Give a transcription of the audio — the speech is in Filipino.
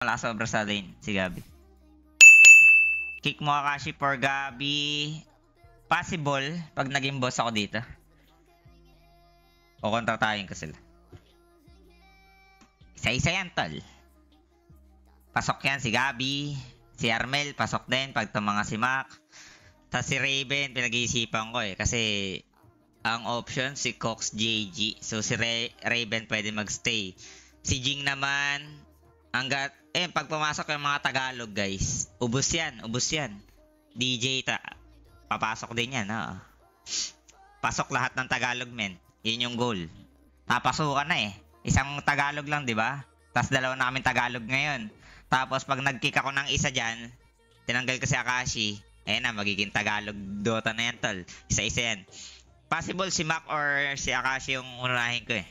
Wala sobra sa lane, si Gabi. Kick mo Akashi for Gabi. Possible, pag naging boss ako dito. O kontratahin ko sila. Isa-isa yan, tol. Pasok yan si Gabi. Si Armel, pasok din. Pag mga si Mac. Tapos si Raven, pinag-iisipan ko eh. Kasi ang option si Cox JG. So si Raven pwede magstay. Si Jing naman, hanggat, pag pumasok yung mga Tagalog guys, ubos yan. DJ, papasok din yan. Pasok lahat ng Tagalog men. Yun yung goal. Napasukan na eh. Isang Tagalog lang, di ba? Tapos dalawa namin Tagalog ngayon. Tapos pag nag-kick ako ng isa dyan, tinanggal ko si Akashi, ayun na, magiging Tagalog Dota na yan, tol. Isa-isa yan. Possible si Mac or si Akashi yung unahin ko eh.